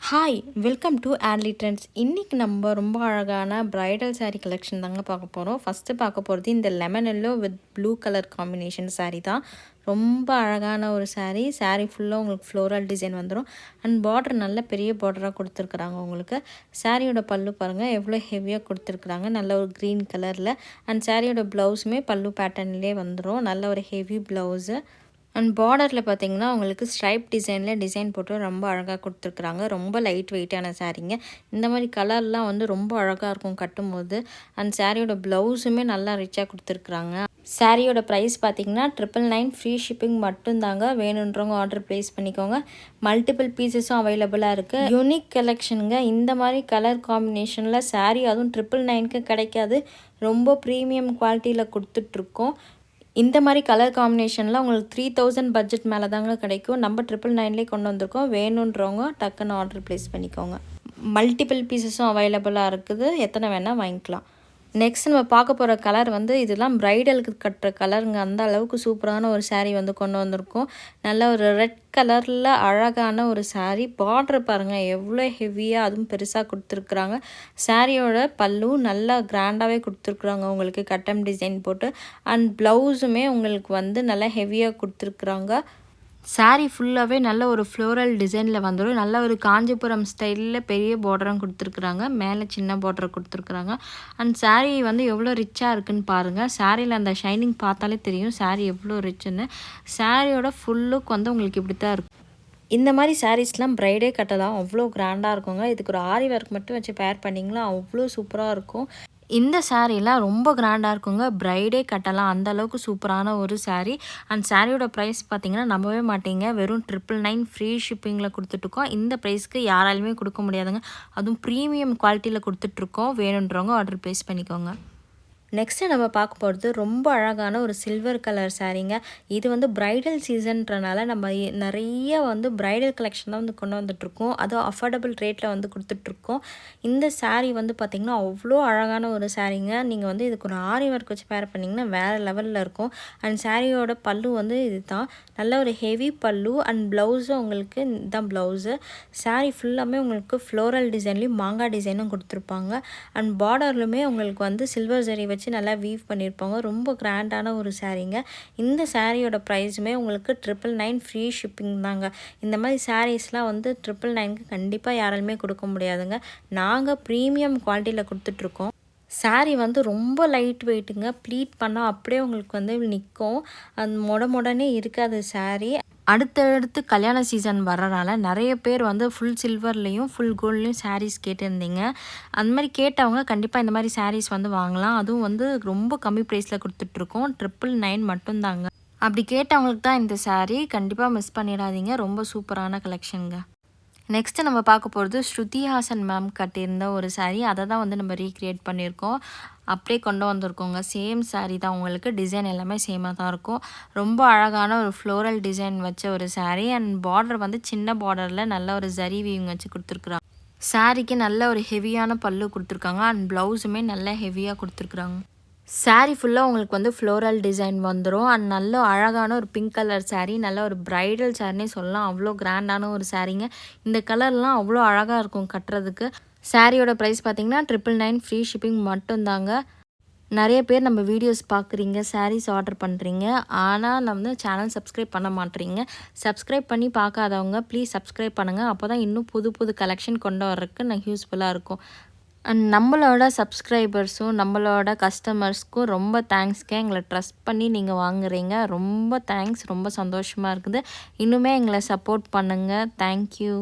Hi welcome to Atlee trends. இன்றைக்கி நம்ம ரொம்ப அழகான ப்ரைடல் saree கலெக்ஷன் தாங்க பார்க்க போகிறோம். ஃபஸ்ட்டு பார்க்க போகிறது இந்த lemon yellow with blue colour combination saree தான். ரொம்ப அழகான ஒரு saree ஃபுல்லாக உங்களுக்கு ஃப்ளோரல் டிசைன் வந்துடும். அண்ட் பார்டர் நல்ல பெரிய பார்டராக கொடுத்துருக்குறாங்க. உங்களுக்கு சாரியோட பல்லு பாருங்கள் எவ்வளோ ஹெவியாக கொடுத்துருக்குறாங்க, நல்ல ஒரு க்ரீன் கலரில். அண்ட் சாரியோட ப்ளவுஸுமே பல்லு பேட்டர்ன்லேயே வந்துடும், நல்ல ஒரு ஹெவி ப்ளவுஸு. அண்ட் பார்டரில் பார்த்தீங்கன்னா உங்களுக்கு ஸ்ட்ரைப் டிசைன் போட்டு ரொம்ப அழகாக கொடுத்துருக்குறாங்க. ரொம்ப லைட் வெயிட்டான சாரீங்க. இந்த மாதிரி கலர்லாம் வந்து ரொம்ப அழகாக இருக்கும் கட்டும்போது. அண்ட் சாரியோட ப்ளவுஸுமே நல்லா ரிச்சாக கொடுத்துருக்குறாங்க. சாரியோட ப்ரைஸ் பார்த்தீங்கன்னா 999 ஃப்ரீ ஷிப்பிங் மட்டும்தாங்க. வேணுன்றவங்க ஆர்டர் ப்ளேஸ் பண்ணிக்கோங்க. மல்டிபிள் பீசஸும் அவைலபிளாக இருக்குது. யூனிக் கலெக்ஷனுங்க. இந்த மாதிரி கலர் காம்பினேஷனில் சாரீ அதுவும் 999க்கு கிடைக்காது. ரொம்ப ப்ரீமியம் குவாலிட்டியில் கொடுத்துட்ருக்கோம். இந்த மாதிரி கலர் காம்பினேஷனில் உங்களுக்கு 3000 பட்ஜெட் மேலே தாங்க கிடைக்கும். நம்ம 999லேயே கொண்டு வந்திருக்கோம். வேணுன்றவங்க டக்குன்னு ஆர்டர் ப்ளேஸ் பண்ணிக்கோங்க. மல்டிபிள் பீசஸும் அவைலபிளாக இருக்குது. எத்தனை வேணால் வாங்கிக்கலாம். நெக்ஸ்ட் நம்ம பார்க்க போகிற கலர் வந்து இதெல்லாம் ப்ரைடலுக்கு கட்டுற கலருங்க. அந்த அளவுக்கு சூப்பரான ஒரு saree வந்து கொண்டு வந்திருக்கோம். நல்ல ஒரு ரெட் கலரில் அழகான ஒரு saree. பார்டர் பாருங்கள் எவ்வளோ ஹெவியாக அதுவும் பெருசாக கொடுத்துருக்குறாங்க. சாரியோட பல்லு நல்லா கிராண்டாகவே கொடுத்துருக்குறாங்க உங்களுக்கு கட்டம் டிசைன் போட்டு. அண்ட் ப்ளவுஸுமே உங்களுக்கு வந்து நல்லா ஹெவியாக கொடுத்துருக்குறாங்க. சாரீ ஃபுல்லாகவே நல்ல ஒரு ஃப்ளோரல் டிசைனில் வந்துடும். நல்ல ஒரு காஞ்சிபுரம் ஸ்டைலில் பெரிய பார்டரும் கொடுத்துருக்குறாங்க. மேலே சின்ன பார்டர் கொடுத்துருக்குறாங்க. அண்ட் சாரீ வந்து எவ்வளோ ரிச்சாக இருக்குதுன்னு பாருங்கள். சாரியில் அந்த ஷைனிங் பார்த்தாலே தெரியும் சாரீ எவ்வளோ ரிச்சுன்னு. சாரியோட ஃபுல் லுக் வந்து உங்களுக்கு இப்படி தான் இருக்கும். இந்த மாதிரி சாரீஸ்லாம் ப்ரைடே கட்டலாம், அவ்வளோ கிராண்டாக இருக்குங்க. இதுக்கு ஒரு ஆரி ஒர்க் மட்டும் வச்சு பேர் பண்ணிங்களா அவ்வளோ சூப்பராக இருக்கும். இந்த சாரீலாம் ரொம்ப கிராண்டாக இருக்குங்க. ப்ரைடே கட்டலாம், அந்தளவுக்கு சூப்பரான ஒரு saree. அண்ட் சாரியோட ப்ரைஸ் பார்த்தீங்கன்னா நம்பவே மாட்டீங்க, வெறும் 999 ஃப்ரீ ஷிப்பிங்கில் கொடுத்துட்ருக்கோம். இந்த ப்ரைஸ்க்கு யாராலுமே கொடுக்க முடியாதுங்க. அதுவும் ப்ரீமியம் குவாலிட்டியில் கொடுத்துட்ருக்கோம். வேணுன்றவங்க ஆர்டர் ப்ளேஸ் பண்ணிக்கோங்க. நெக்ஸ்ட்டு நம்ம பார்க்க போகிறது ரொம்ப அழகான ஒரு சில்வர் கலர் சாரீங்க. இது வந்து ப்ரைடல் சீசன்றனால நம்ம நிறைய வந்து ப்ரைடல் கலெக்ஷன் தான் வந்து கொண்டு வந்துட்ருக்கோம். அதுவும் அஃபோர்டபுள் ரேட்டில் வந்து கொடுத்துட்ருக்கோம். இந்த saree வந்து பார்த்திங்கன்னா அவ்வளோ அழகான ஒரு சாரீங்க. நீங்கள் வந்து இதுக்கு ஒரு ஆரி ஒர்க் வச்சு பேர் பண்ணிங்கன்னா வேறு லெவலில் இருக்கும். அண்ட் சாரியோட பல்லு வந்து இது தான், நல்ல ஒரு ஹெவி பல்லு. அண்ட் ப்ளவுஸும் உங்களுக்கு இதுதான் ப்ளவுஸு. saree ஃபுல்லாமே உங்களுக்கு ஃப்ளோரல் டிசைன்லேயும் மாங்காய் டிசைனும் கொடுத்துருப்பாங்க. அண்ட் பார்டர்லுமே உங்களுக்கு வந்து சில்வர் ஜரி வச்சு நல்லா வீவ் பண்ணியிருப்பாங்க. ரொம்ப கிராண்டான ஒரு சாரீங்க. இந்த சாரியோட ப்ரைஸுமே உங்களுக்கு 999 ஃப்ரீ ஷிப்பிங் தாங்க. இந்த மாதிரி சாரீஸ்லாம் வந்து 999க்கு கண்டிப்பாக யாராலுமே கொடுக்க முடியாதுங்க. நாங்கள் ப்ரீமியம் குவாலிட்டியில் கொடுத்துட்ருக்கோம். சாரீ வந்து ரொம்ப லைட் வெயிட்டுங்க. ப்ளீட் பண்ணால் அப்படியே உங்களுக்கு வந்து நிற்கும். அது மொடனே இருக்காது சாரீ. அடுத்தடுத்து கல்யாண சீசன் வர்றனால நிறைய பேர் வந்து ஃபுல் சில்வர்லேயும் ஃபுல் கோல்ட்லேயும் சாரீஸ் கேட்டிருந்தீங்க. அந்த மாதிரி கேட்டவங்க கண்டிப்பாக இந்த மாதிரி சாரீஸ் வந்து வாங்கலாம். அதுவும் வந்து ரொம்ப கம்மி ப்ரைஸில் கொடுத்துட்ருக்கோம். 999 மட்டும்தாங்க. அப்படி கேட்டவங்களுக்கு தான் இந்த saree. கண்டிப்பாக மிஸ் பண்ணிடாதீங்க. ரொம்ப சூப்பரான கலெக்ஷனுங்க. நெக்ஸ்ட்டு நம்ம பார்க்க போகிறது ஸ்ருதி ஹாசன் மேம் கட்டியிருந்த ஒரு saree. அதை தான் வந்து நம்ம ரீக்ரியேட் பண்ணியிருக்கோம். அப்படியே கொண்டு வந்திருக்கோங்க. சேம் saree தான், உங்களுக்கு டிசைன் எல்லாமே சேமாக தான் இருக்கும். ரொம்ப அழகான ஒரு ஃப்ளோரல் டிசைன் வச்ச ஒரு saree. அண்ட் பார்டர் வந்து சின்ன பார்டரில் நல்ல ஒரு ஜரி வீவிங் வச்சு கொடுத்துருக்குறாங்க. சாரீக்கு நல்ல ஒரு ஹெவியான பல்லு கொடுத்துருக்காங்க. அண்ட் ப்ளவுஸுமே நல்ல ஹெவியாக கொடுத்துருக்குறாங்க. saree ஃபுல்லாக உங்களுக்கு வந்து ஃப்ளோரல் டிசைன் வந்துடும். அண்ட் நல்ல அழகான ஒரு பிங்க் கலர் saree. நல்ல ஒரு ப்ரைடல் சாரினே சொல்லலாம். அவ்வளோ கிராண்டான ஒரு சாரீங்க. இந்த கலர்லாம் அவ்வளோ அழகாக இருக்கும் கட்டுறதுக்கு. சாரியோட ப்ரைஸ் பார்த்தீங்கன்னா 999 ஃப்ரீ ஷிப்பிங் மட்டும்தாங்க. நிறைய பேர் நம்ம வீடியோஸ் பார்க்குறீங்க, சாரீஸ் ஆர்டர் பண்ணுறீங்க, ஆனால் நம்ம சேனல் சப்ஸ்கிரைப் பண்ண மாட்டேறீங்க. சப்ஸ்கிரைப் பண்ணி பார்க்காதவங்க ப்ளீஸ் சப்ஸ்கிரைப் பண்ணுங்கள். அப்போ தான் இன்னும் புது புது கலெக்ஷன் கொண்டு வர்றதுக்கு நான் யூஸ்ஃபுல்லாக இருக்கும். அண்ட் நம்மளோட சப்ஸ்கிரைபர்ஸும் நம்மளோட கஸ்டமர்ஸ்க்கும் ரொம்ப தேங்க்ஸ்ங்க. எங்களை ட்ரஸ்ட் பண்ணி நீங்கள் வாங்குறீங்க. ரொம்ப தேங்க்ஸ். ரொம்ப சந்தோஷமாக இருக்குது. இன்னுமே எங்களை சப்போர்ட் பண்ணுங்கள். தேங்க்யூ.